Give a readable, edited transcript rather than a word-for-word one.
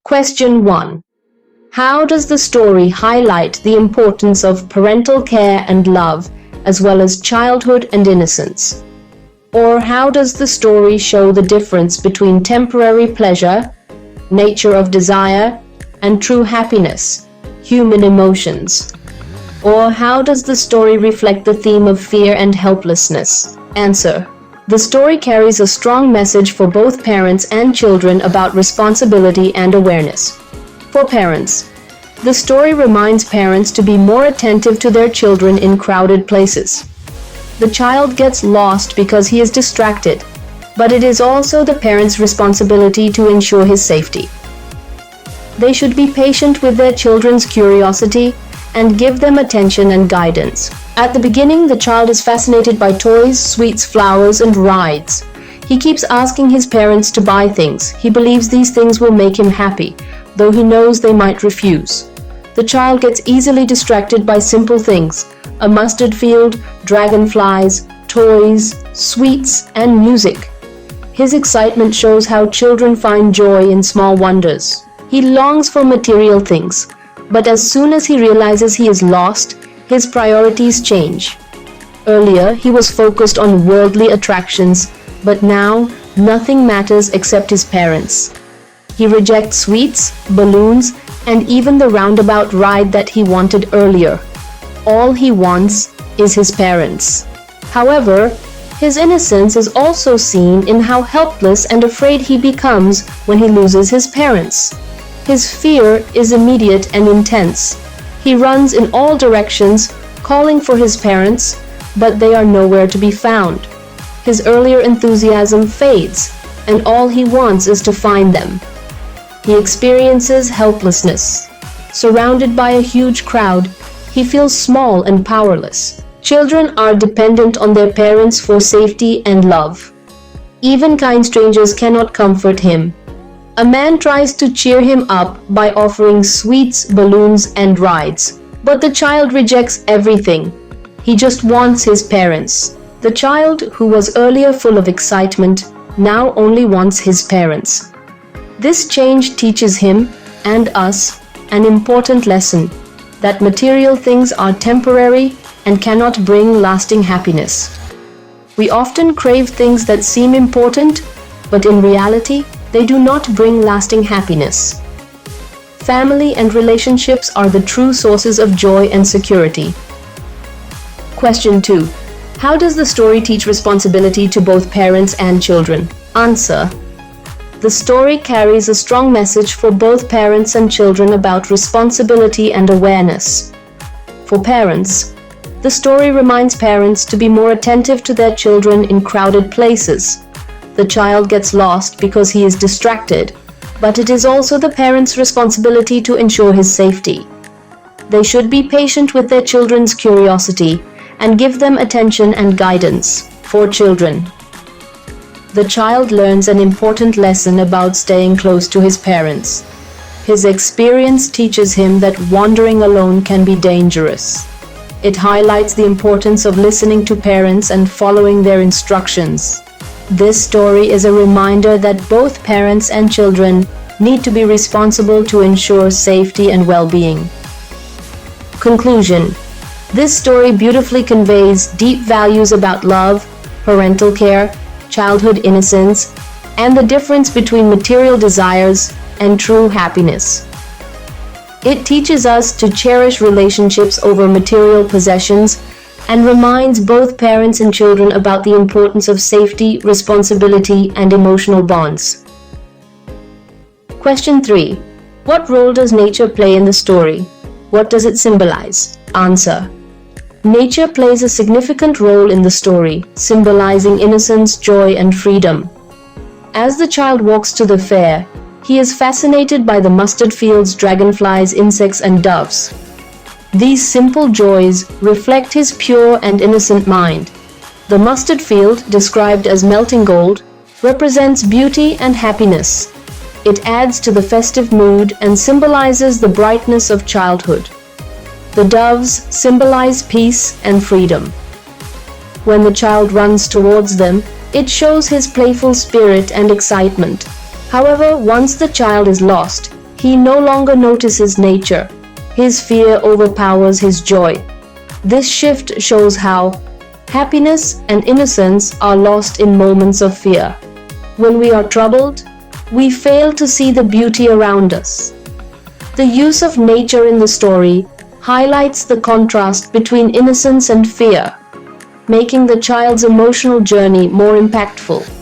Question 1. How does the story highlight the importance of parental care and love, as well as childhood and innocence? Or how does the story show the difference between temporary pleasure, nature of desire, and true happiness, human emotions? Or how does the story reflect the theme of fear and helplessness? Answer. The story carries a strong message for both parents and children about responsibility and awareness. For parents, the story reminds parents to be more attentive to their children in crowded places. The child gets lost because he is distracted, but it is also the parent's responsibility to ensure his safety. They should be patient with their children's curiosity and give them attention and guidance. At the beginning, the child is fascinated by toys, sweets, flowers, and rides. He keeps asking his parents to buy things. He believes these things will make him happy, though he knows they might refuse. The child gets easily distracted by simple things: a mustard field, dragonflies, toys, sweets, and music. His excitement shows how children find joy in small wonders. He longs for material things, but as soon as he realizes he is lost, his priorities change. Earlier, he was focused on worldly attractions, but now nothing matters except his parents. He rejects sweets, balloons, and even the roundabout ride that he wanted earlier. All he wants is his parents. However, his innocence is also seen in how helpless and afraid he becomes when he loses his parents. His fear is immediate and intense. He runs in all directions, calling for his parents, but they are nowhere to be found. His earlier enthusiasm fades, and all he wants is to find them. He experiences helplessness. Surrounded by a huge crowd, he feels small and powerless. Children are dependent on their parents for safety and love. Even kind strangers cannot comfort him. A man tries to cheer him up by offering sweets, balloons, and rides, but the child rejects everything. He just wants his parents. The child, who was earlier full of excitement, now only wants his parents. This change teaches him and us an important lesson: that material things are temporary and cannot bring lasting happiness. We often crave things that seem important, but in reality, they do not bring lasting happiness. Family and relationships are the true sources of joy and security. Question 2. How does the story teach responsibility to both parents and children? Answer. The story carries a strong message for both parents and children about responsibility and awareness. For parents, the story reminds parents to be more attentive to their children in crowded places. The child gets lost because he is distracted, but it is also the parent's responsibility to ensure his safety. They should be patient with their children's curiosity and give them attention and guidance. For children, the child learns an important lesson about staying close to his parents. His experience teaches him that wandering alone can be dangerous. It highlights the importance of listening to parents and following their instructions. This story is a reminder that both parents and children need to be responsible to ensure safety and well-being. Conclusion. This story beautifully conveys deep values about love, parental care, childhood innocence, and the difference between material desires and true happiness. It teaches us to cherish relationships over material possessions and reminds both parents and children about the importance of safety, responsibility, and emotional bonds. Question 3. What role does nature play in the story? What does it symbolize? Answer. Nature plays a significant role in the story, symbolizing innocence, joy, and freedom. As the child walks to the fair, he is fascinated by the mustard fields, dragonflies, insects, and doves. These simple joys reflect his pure and innocent mind. The mustard field, described as melting gold, represents beauty and happiness. It adds to the festive mood and symbolizes the brightness of childhood. The doves symbolize peace and freedom. When the child runs towards them, it shows his playful spirit and excitement. However, once the child is lost, He no longer notices nature. His fear overpowers his joy. This shift shows how happiness and innocence are lost in moments of fear. When we are troubled, we fail to see the beauty around us. The use of nature in the story highlights the contrast between innocence and fear, making the child's emotional journey more impactful.